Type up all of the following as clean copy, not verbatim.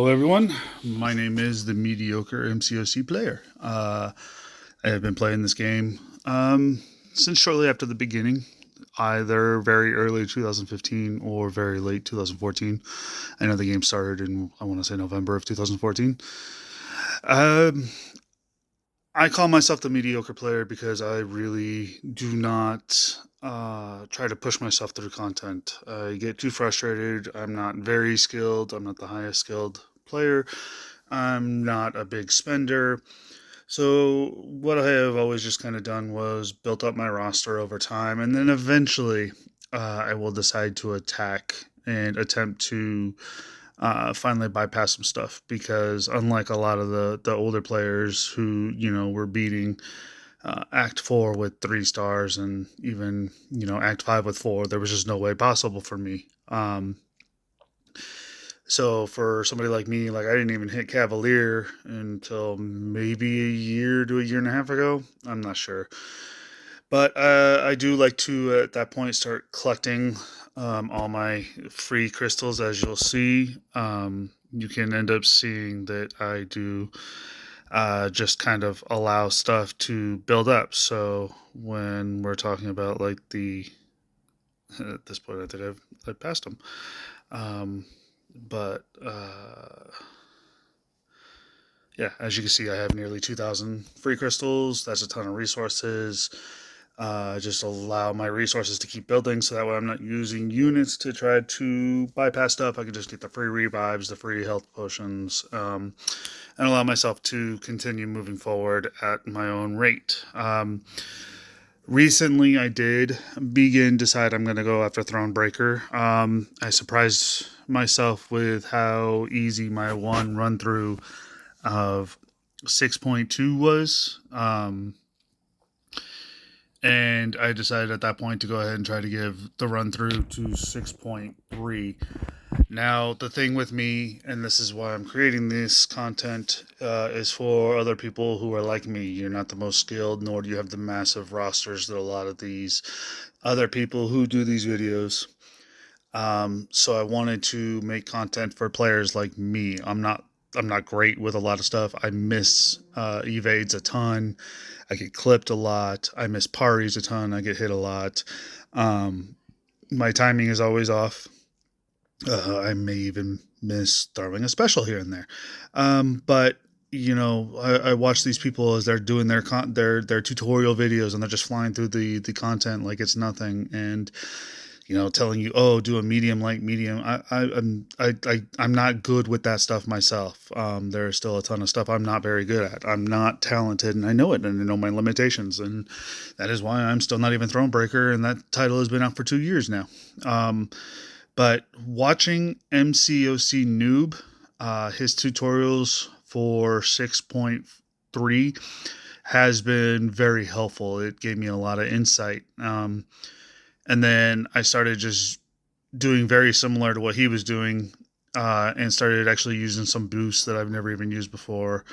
Hello, everyone. My name is the mediocre MCOC player. I have been playing this game since shortly after the beginning, either very early 2015 or very late 2014. I know the game started in, I want to say, November of 2014. Um, I call myself the mediocre player because I really do not try to push myself through content. I get too frustrated. I'm not very skilled. I'm not the highest skilled player. I'm not a big spender. So, what I have always just kind of done was built up my roster over time, and then eventually I will decide to attack and attempt to finally bypass some stuff because unlike a lot of the older players who were beating Act 4 with 3 stars and even Act 5 with 4, there was just no way possible for me. So for somebody like me, like I didn't even hit Cavalier until maybe a year to a year and a half ago. I'm not sure, but I do like to at that point start collecting all my free crystals. As you'll see, you can end up seeing that I do just kind of allow stuff to build up. So when we're talking about like the at this point, I think I've passed them. Um, but yeah, as you can see, I have nearly 2,000 free crystals. That's a ton of resources. Just allow my resources to keep building so that way I'm not using units to try to bypass stuff. I can just get the free revives, the free health potions, and allow myself to continue moving forward at my own rate. Recently, I did decide I'm going to go after Thronebreaker. I surprised myself with how easy my one run through of 6.2 was. And I decided at that point to go ahead and try to give the run through to 6.3. Now, the thing with me, and this is why I'm creating this content, is for other people who are like me. You're not the most skilled, nor do you have the massive rosters that a lot of these other people who do these videos. So I wanted to make content for players like me. I'm not great with a lot of stuff. I miss evades a ton. I get clipped a lot. I miss parries a ton. I get hit a lot. My timing is always off. I may even miss throwing a special here and there. But I watch these people as they're doing their tutorial videos and they're just flying through the content like it's nothing, and telling you, oh, do a medium light medium. I'm not good with that stuff myself. There's still a ton of stuff I'm not very good at. I'm not talented, and I know it, and I know my limitations, and that is why I'm still not even Thronebreaker, and that title has been out for 2 years now. But watching MCOC Noob, his tutorials for 6.3 has been very helpful. It gave me a lot of insight. And then I started just doing very similar to what he was doing, and started actually using some boosts that I've never even used before.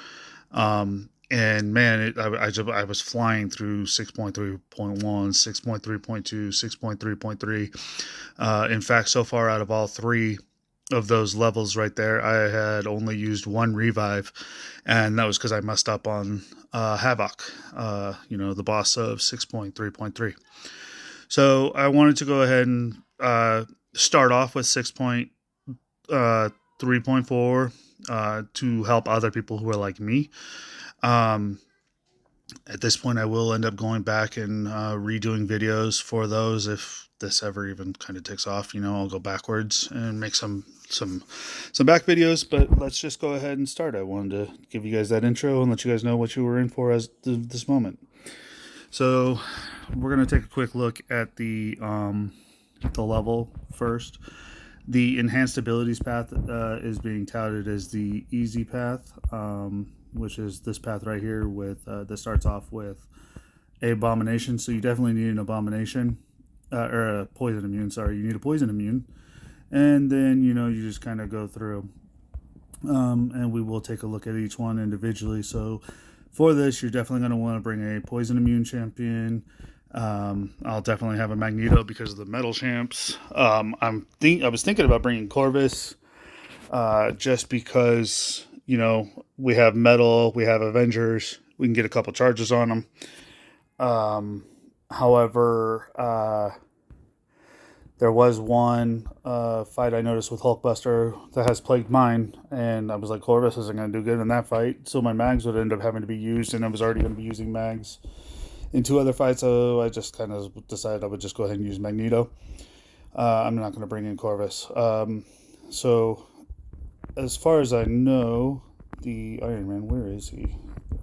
And man, I was flying through 6.3.1, 6.3.2, 6.3.3. In fact, so far out of all three of those levels right there, I had only used one revive, and that was because I messed up on Havoc, the boss of 6.3.3. So I wanted to go ahead and start off with 6.3.4 to help other people who are like me. At this point, I will end up going back and redoing videos for those if this ever even kind of takes off. I'll go backwards and make some back videos. But let's just go ahead and start. I wanted to give you guys that intro and let you guys know what you were in for as this moment. So we're going to take a quick look at the level first. The enhanced abilities path is being touted as the easy path, which is this path right here with that starts off with abomination. So you definitely need an abomination or a poison immune. Sorry, you need a poison immune, and then you just kind of go through, and we will take a look at each one individually. So for this, you're definitely going to want to bring a poison immune champion. I'll definitely have a Magneto because of the metal champs. I was thinking about bringing Corvus. just because, we have metal, we have Avengers, we can get a couple charges on them. However, there was one fight I noticed with Hulkbuster that has plagued mine, and I was like, Corvus isn't going to do good in that fight, so my mags would end up having to be used, and I was already going to be using mags in two other fights, so I just kind of decided I would just go ahead and use Magneto. I'm not going to bring in Corvus. So, as far as I know, the Iron Man, where is he?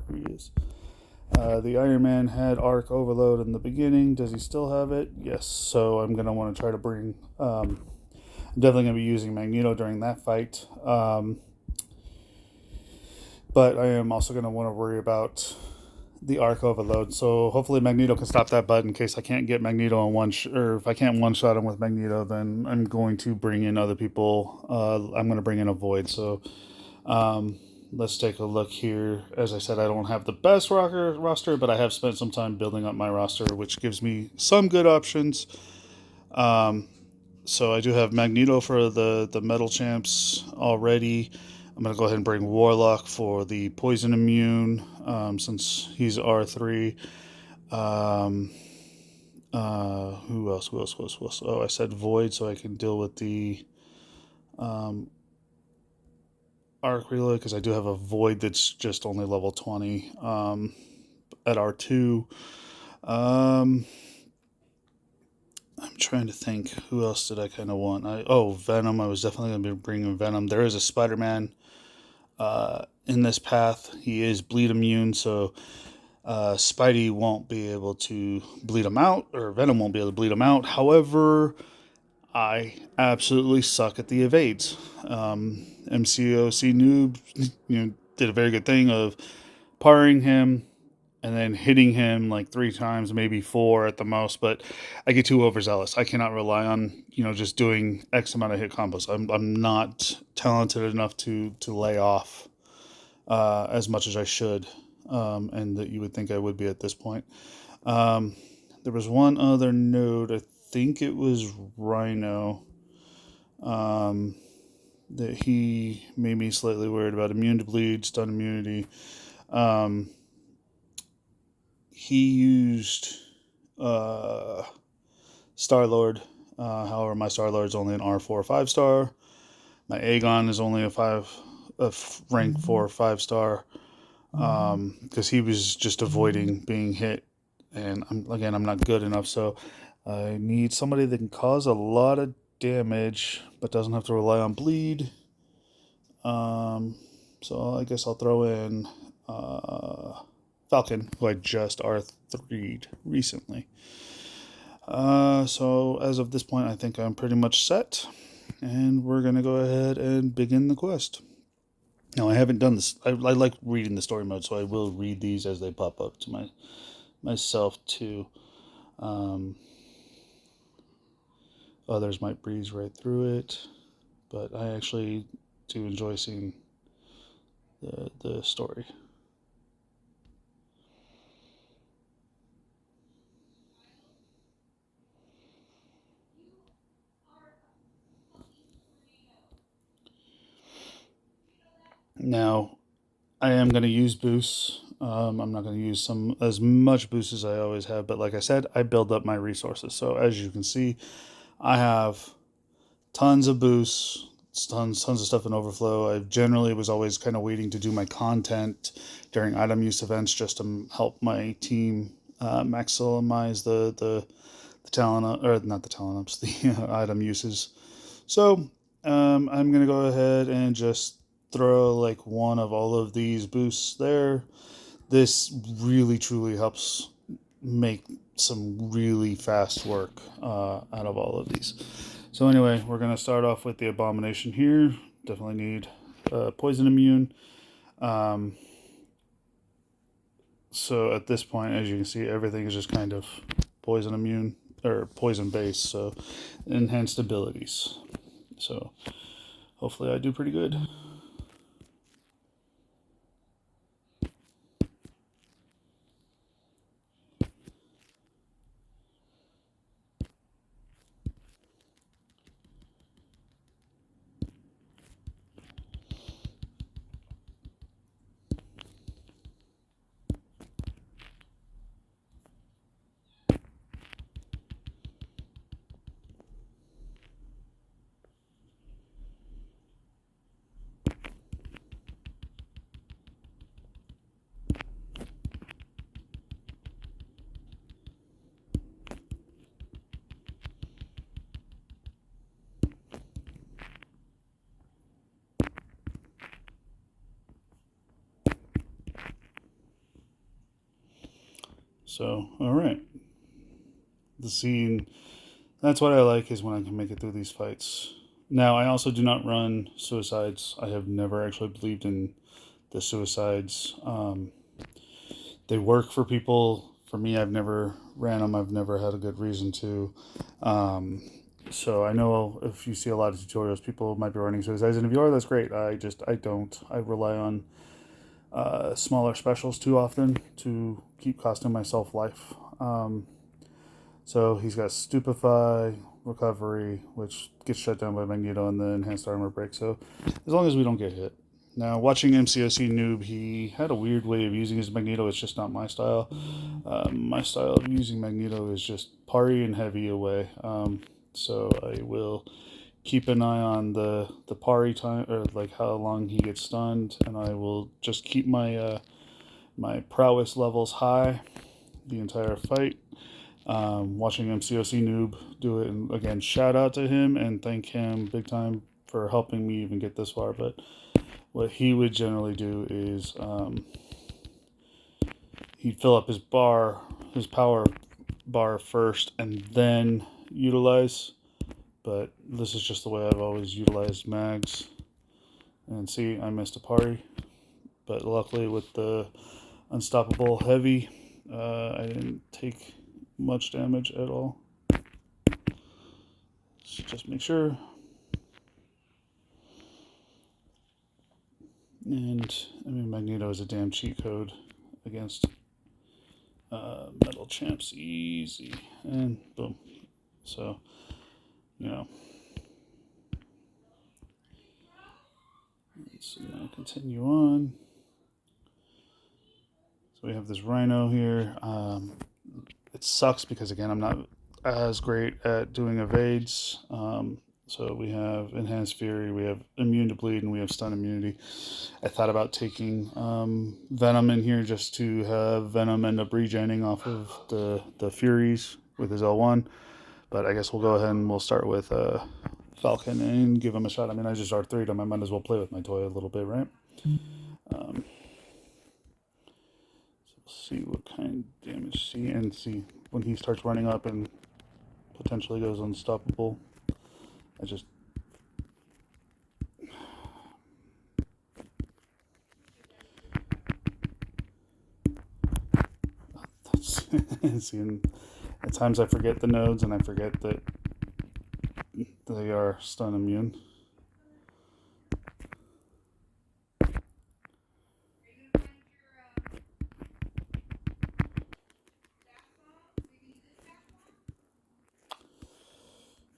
There he is. The Iron Man had arc overload in the beginning. Does he still have it? Yes. So I'm going to want to try to bring. I'm definitely going to be using Magneto during that fight. But I am also going to want to worry about the arc overload. So hopefully Magneto can stop that button in case I can't get Magneto on or if I can't one shot him with Magneto, then I'm going to bring in other people. I'm going to bring in a Void. So um, let's take a look here. As I said, I don't have the best roster, but I have spent some time building up my roster, which gives me some good options. Um, so I do have Magneto for the metal champs already. I'm going to go ahead and bring Warlock for the poison immune, since he's R3. Um, who else? Who else? Who else? Who else? Oh, I said Void, so I can deal with the um, Arc Reload, because I do have a Void that's just only level 20 at R2. I'm trying to think. Who else did I kind of want? Venom. I was definitely going to be bringing Venom. There is a Spider-Man in this path. He is bleed immune, so Spidey won't be able to bleed him out, or Venom won't be able to bleed him out. However, I absolutely suck at the evades. MCOC noob, did a very good thing of parring him and then hitting him like 3 times, maybe 4 at the most. But I get too overzealous. I cannot rely on just doing X amount of hit combos. I'm not talented enough to lay off as much as I should, and that you would think I would be at this point. Um, there was one other node. I think it was Rhino. Um, that he made me slightly worried about immune to bleed, stun immunity. Um, he used Star Lord. However, my Star Lord is only an R4 5-star. My Aegon is only a rank 4 5-star. Because he was just avoiding being hit, and I'm not good enough. So I need somebody that can cause a lot of damage, but doesn't have to rely on bleed. So I guess I'll throw in Falcon, who I just R3'd recently. So as of this point, I think I'm pretty much set, and we're gonna go ahead and begin the quest. Now I haven't done this. I like reading the story mode, so I will read these as they pop up to myself too. Um, Others might breeze right through it, but I actually do enjoy seeing the story. Now I am going to use boosts. I'm not going to use as much boost as I always have, but like I said, I build up my resources. So as you can see, I have tons of boosts, tons of stuff in overflow. I generally was always kind of waiting to do my content during item use events just to help my team maximize the talent, or not the talent ups, the item uses. So I'm gonna go ahead and just throw like one of all of these boosts there. This really truly helps make some really fast work out of all of these. So anyway, we're gonna start off with the abomination here. Definitely need poison immune. Um, so at this point, as you can see, everything is just kind of poison immune or poison based. So enhanced abilities. So hopefully I do pretty good. So, all right. The scene, that's what I like, is when I can make it through these fights. Now, I also do not run suicides. I have never actually believed in the suicides. They work for people. For me, I've never ran them. I've never had a good reason to. Um, so I know if you see a lot of tutorials, people might be running suicides, and if you are, that's great. I don't. I rely on smaller specials too often to keep costing myself life. So he's got Stupefy, Recovery, which gets shut down by Magneto, and the Enhanced Armor Break. So as long as we don't get hit. Now, watching MCOC Noob, he had a weird way of using his Magneto. It's just not my style. My style of using Magneto is just parry and heavy away. So I will keep an eye on the parry time, or like how long he gets stunned, and I will just keep my prowess levels high the entire fight. Watching MCOC Noob do it, and again, shout out to him and thank him big time for helping me even get this far. But what he would generally do is he'd fill up his power bar first, and then utilize. But this is just the way I've always utilized mags. And see, I missed a parry, but luckily with the unstoppable heavy, I didn't take much damage at all. So just make sure. And I mean, Magneto is a damn cheat code against metal champs, easy, and boom. So, you know, let's now continue on. So we have this Rhino here. It sucks because again, I'm not as great at doing evades. So we have Enhanced Fury, we have Immune to Bleed, and we have Stun Immunity. I thought about taking Venom in here just to have Venom end up regenning off of the Furies with his L1. But I guess we'll go ahead and we'll start with Falcon and give him a shot. I mean, I just R3'd him. I might as well play with my toy a little bit, right? So we'll see what kind of damage. See when he starts running up and potentially goes unstoppable. I just see, at times I forget the nodes and I forget that they are stun immune.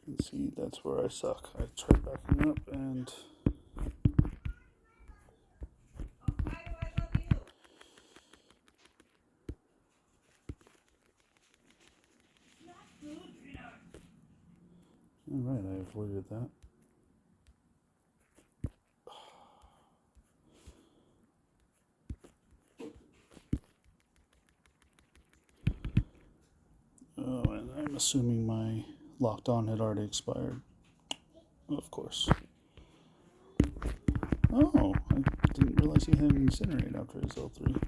And see, that's where I suck. I tried backing up and alright, I avoided that. Oh, and I'm assuming my locked on had already expired. Of course. Oh, I didn't realize he had an incinerate after his L3.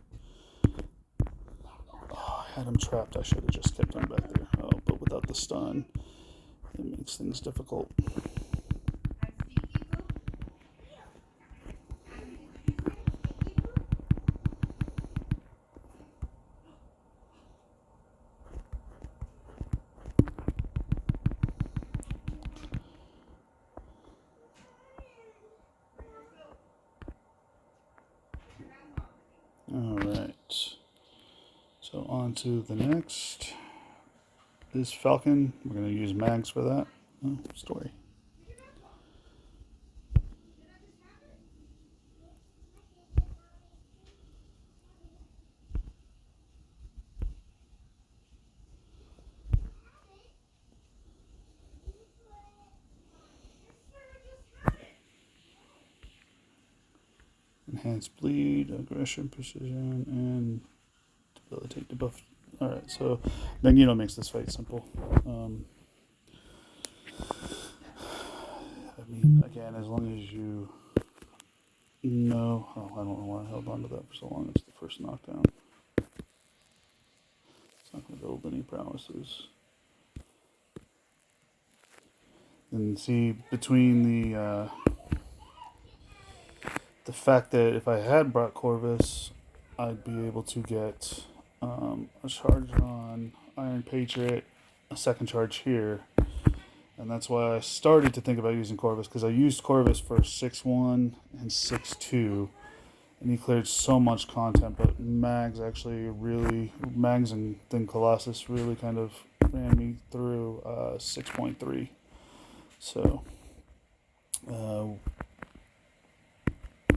Oh, I had him trapped. I should have just kept him back there. Oh, but without the stun, it makes things difficult. Alright. So on to the next. This Falcon. We're going to use mags for that. Oh, story. Enhanced bleed, aggression, precision, and debilitate, debuff. Alright, so Magneto makes this fight simple. I mean, again, as long as you know. Oh, I don't know why I held on to that for so long. It's the first knockdown. build any prowesses. And see, between the fact that if I had brought Corvus, I'd be able to get a charge on Iron Patriot, a second charge here, and that's why I started to think about using Corvus, because I used Corvus for 6-1 and 6-2, and he cleared so much content, but Mags and then Colossus really kind of ran me through 6.3. So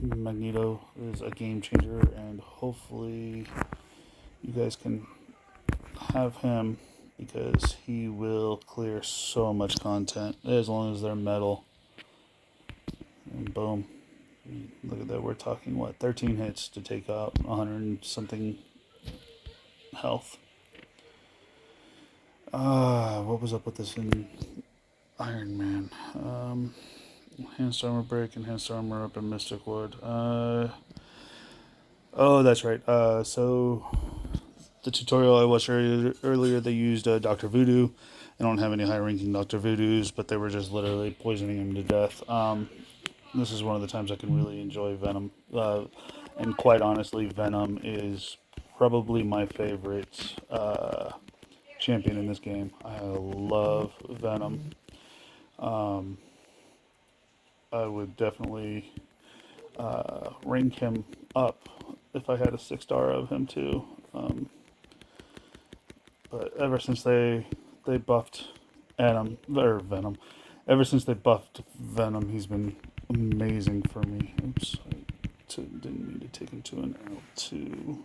Magneto is a game changer, and hopefully you guys can have him, because he will clear so much content as long as they're metal. And boom, look at that, we're talking 13 hits to take out 100 and something health. What was up with this in Iron Man? Enhanced armor break, enhanced armor up in Mystic Wood. Oh, that's right. So the tutorial I watched earlier, they used Dr. Voodoo. I don't have any high-ranking Dr. Voodoos, but they were just literally poisoning him to death. This is one of the times I can really enjoy Venom. And quite honestly, Venom is probably my favorite champion in this game. I love Venom. I would definitely rank him up if I had a 6-star of him too. But ever since they buffed Venom, ever since they buffed Venom, he's been amazing for me. Oops, I didn't mean to take him to an L2.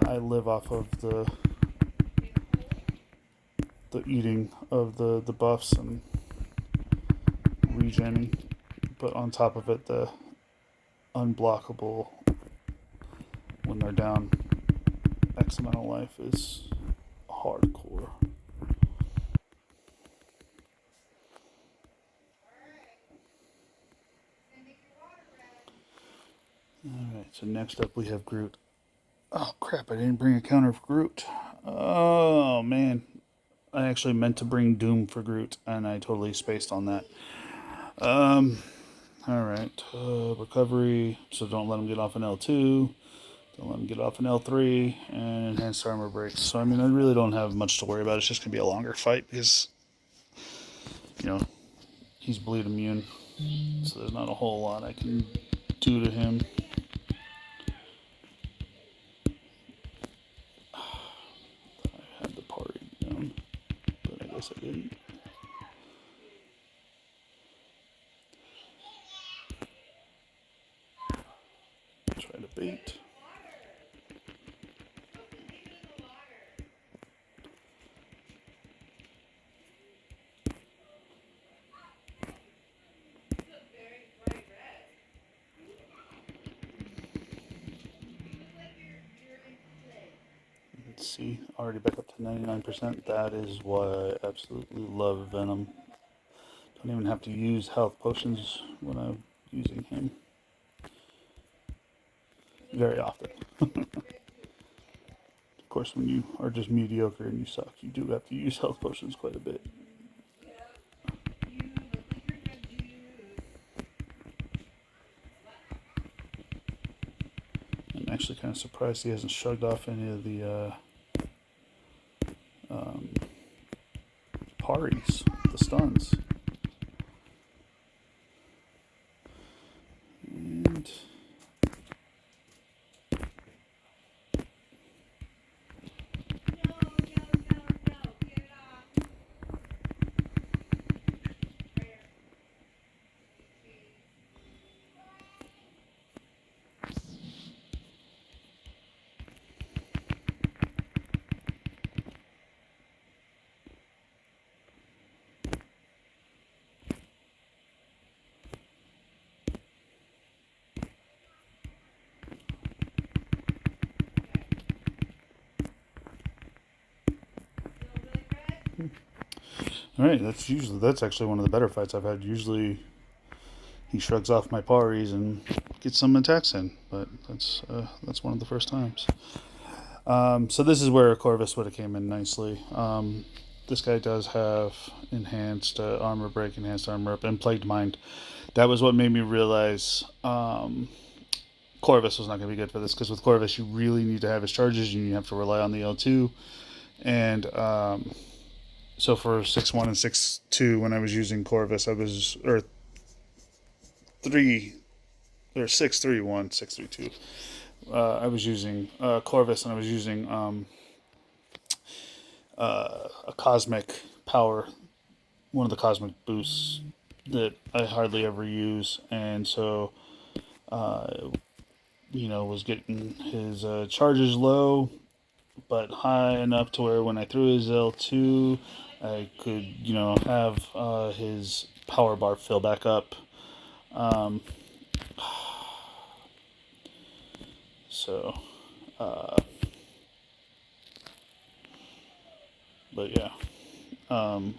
I live off of the eating of the buffs and regenning, but on top of it, the unblockable when they're down X amount of life is hardcore. Alright, so next up we have Groot. Oh crap, I didn't bring a counter for Groot. Oh man, I actually meant to bring Doom for Groot, and I totally spaced on that. Alright, recovery, so don't let him get off an L2. Don't let him get off an L3, and enhanced armor breaks. So, I mean, I really don't have much to worry about. It's just going to be a longer fight because, he's bleed immune. So there's not a whole lot I can do to him. I had the party down, but I guess I didn't. Try to bait. Let's see, already back up to 99%. That is why I absolutely love Venom. Don't even have to use health potions when I'm using him. Very often. Of course, when you are just mediocre and you suck, you do have to use health potions quite a bit. I'm actually kind of surprised he hasn't shrugged off any of the parries, the stuns. And all right, that's actually one of the better fights I've had. Usually, he shrugs off my parries and gets some attacks in, but that's one of the first times. So this is where Corvus would have came in nicely. This guy does have enhanced armor break, enhanced armor up, and plagued mind. That was what made me realize Corvus was not going to be good for this, because with Corvus you really need to have his charges. You have to rely on the L2, and so for 6-1 and 6-2, when I was using Corvus, I was or 3 or 6-3-1, 6-3-2. I was using Corvus, and I was using a cosmic power, one of the cosmic boosts that I hardly ever use, and so was getting his charges low, but high enough to where when I threw his L2, I could have his power bar fill back up. Um, so, uh, but yeah. Um,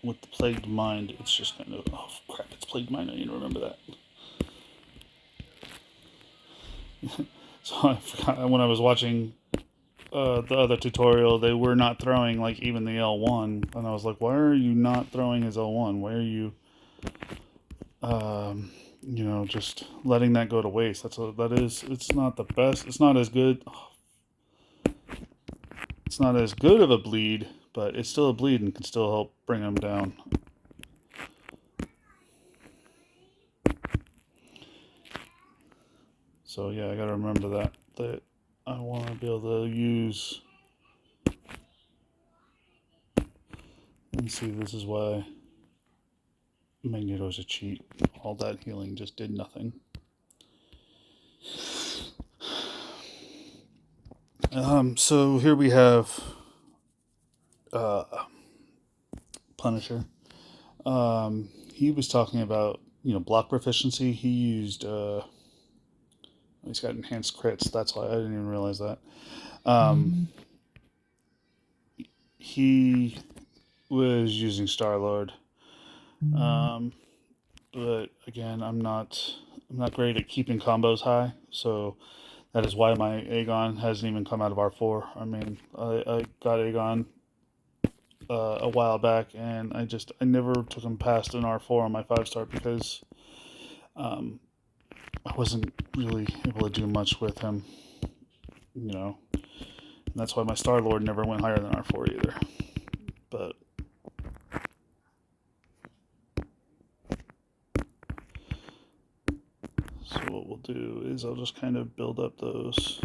with the plagued mind, it's just kind of, oh crap, it's plagued mind. I need to remember that. So I forgot when I was watching the other tutorial, they were not throwing like even the L1, and I was like, why are you not throwing his L1? Why are you, just letting that go to waste? It's not the best. It's not as good. It's not as good of a bleed, but it's still a bleed and can still help bring him down. So yeah, I gotta remember that I want to be able to use. And see, this is why Magneto's a cheat. All that healing just did nothing. So here we have Punisher. He was talking about block proficiency. He used he's got enhanced crits. That's why I didn't even realize that. He was using Star-Lord. But again, I'm not great at keeping combos high, so that is why my Aegon hasn't even come out of R4. I mean, I got Aegon a while back, and I never took him past an R4 on my 5-star because I wasn't really able to do much with him, and that's why my Star-Lord never went higher than R4 either. But so what we'll do is I'll just kind of build up those.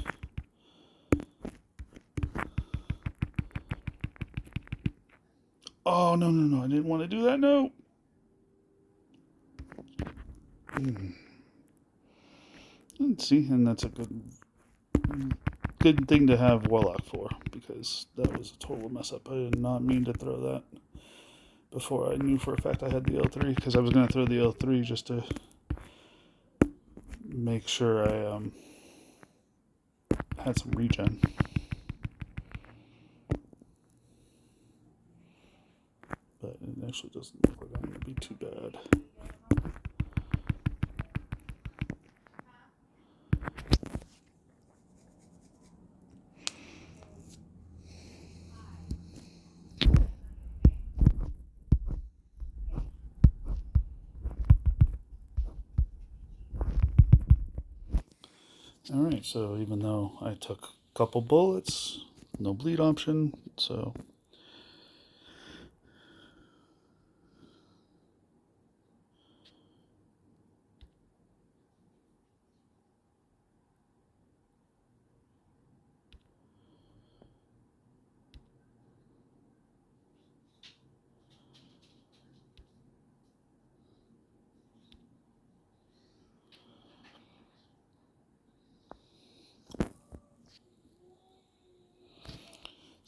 Oh, no, I didn't want to do that, no. Let's see, and that's a good thing to have Warlock for, because that was a total mess up. I did not mean to throw that before I knew for a fact I had the L3, because I was going to throw the L3 just to make sure I had some regen. But it actually doesn't look like I'm going to be too bad. Alright, so even though I took a couple bullets, no bleed option, so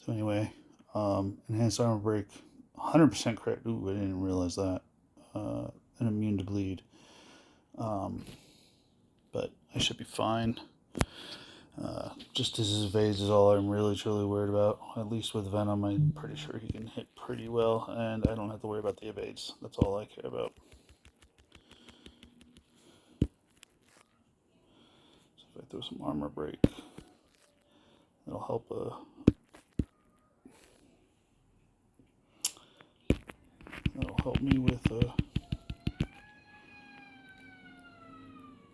anyway, enhanced armor break, 100% crit. Ooh, I didn't realize that. And immune to bleed. But I should be fine. Just his evades is all I'm really truly worried about. At least with Venom, I'm pretty sure he can hit pretty well, and I don't have to worry about the evades. That's all I care about. So if I throw some armor break. That'll help. That'll help me with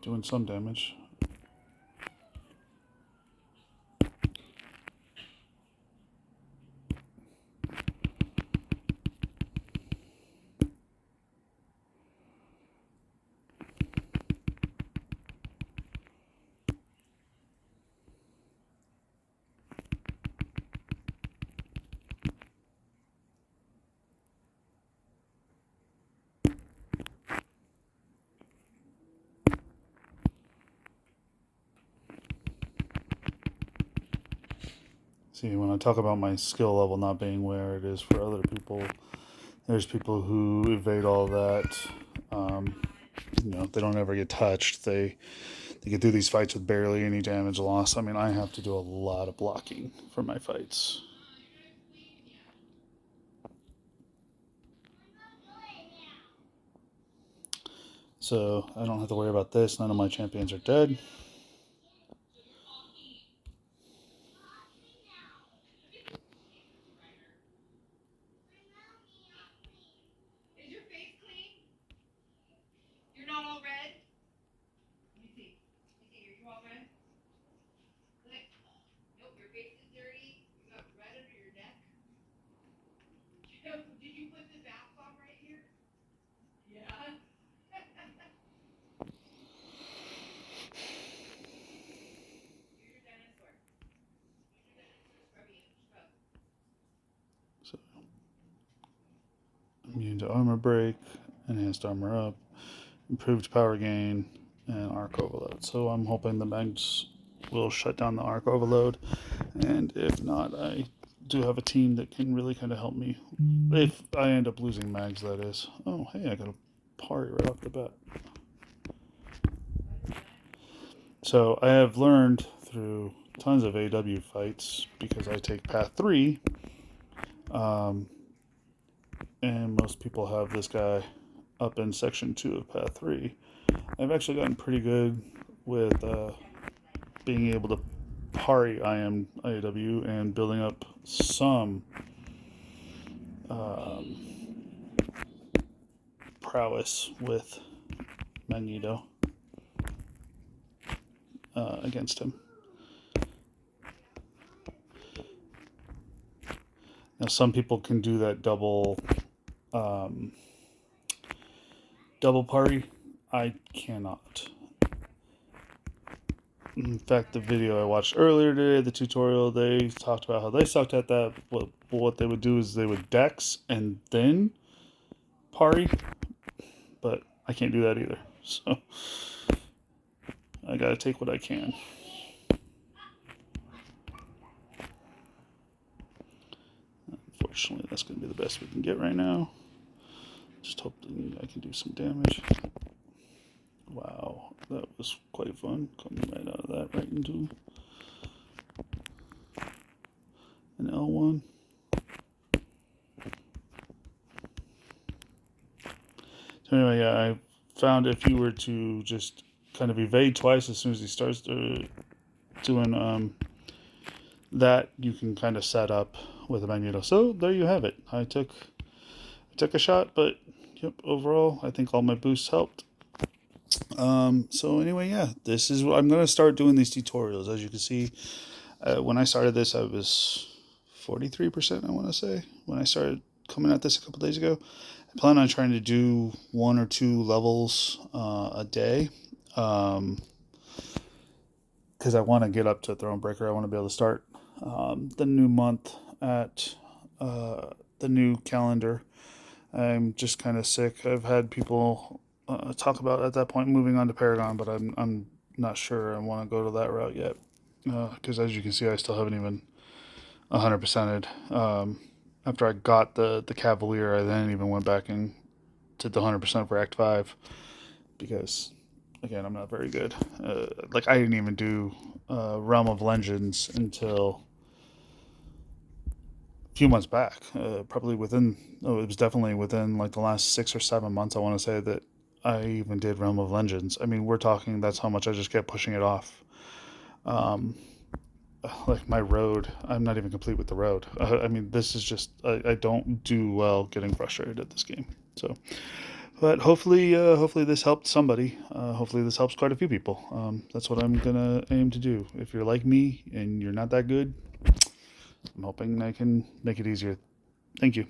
doing some damage. See, when I talk about my skill level not being where it is for other people, there's people who evade all that. They don't ever get touched. They get through these fights with barely any damage loss. I mean, I have to do a lot of blocking for my fights. So I don't have to worry about this. None of my champions are dead. So immune to armor break, enhanced armor up, improved power gain, and arc overload. So I'm hoping the mags will shut down the arc overload, and if not, I do have a team that can really kind of help me if I end up losing mags, that is. Oh, hey, I got a parry right off the bat. So I have learned through tons of AW fights, because I take path 3, and most people have this guy up in section 2 of path 3. I've actually gotten pretty good with being able to parry IAW and building up some prowess with Magneto against him. Now, some people can do that double parry. I cannot. In fact, the video I watched earlier today, the tutorial, they talked about how they sucked at that. What they would do is they would dex and then parry, but I can't do that either. So I gotta take what I can. Unfortunately, that's gonna be the best we can get right now. Just hoping I can do some damage. Wow, that was quite fun. Coming right out of that, right into an L1. So anyway, yeah, I found if you were to just kind of evade twice as soon as he starts doing that, you can kind of set up with a Magneto. So there you have it. I took a shot, but yep, overall, I think all my boosts helped. So anyway, yeah, this is what I'm going to start doing these tutorials. As you can see, when I started this, I was 43%, I want to say, when I started coming at this a couple days ago. I plan on trying to do 1 or 2 levels a day, because I want to get up to Thronebreaker. I want to be able to start the new month at the new calendar. I'm just kind of sick. I've had people talk about at that point moving on to Paragon, but I'm not sure I want to go to that route yet, because as you can see, I still haven't even 100%ed. After I got the Cavalier, I then even went back and did the 100% for Act 5, because again, I'm not very good. Like, I didn't even do Realm of Legends until few months back, probably it was definitely within like the last 6 or 7 months, I want to say, that I even did Realm of Legends. I mean, we're talking, that's how much I just kept pushing it off. like my road. I'm not even complete with the road. I mean, this is just I don't do well getting frustrated at this game. So, but hopefully this helped somebody. Hopefully this helps quite a few people. That's what I'm gonna aim to do. If you're like me and you're not that good, I'm hoping I can make it easier. Thank you.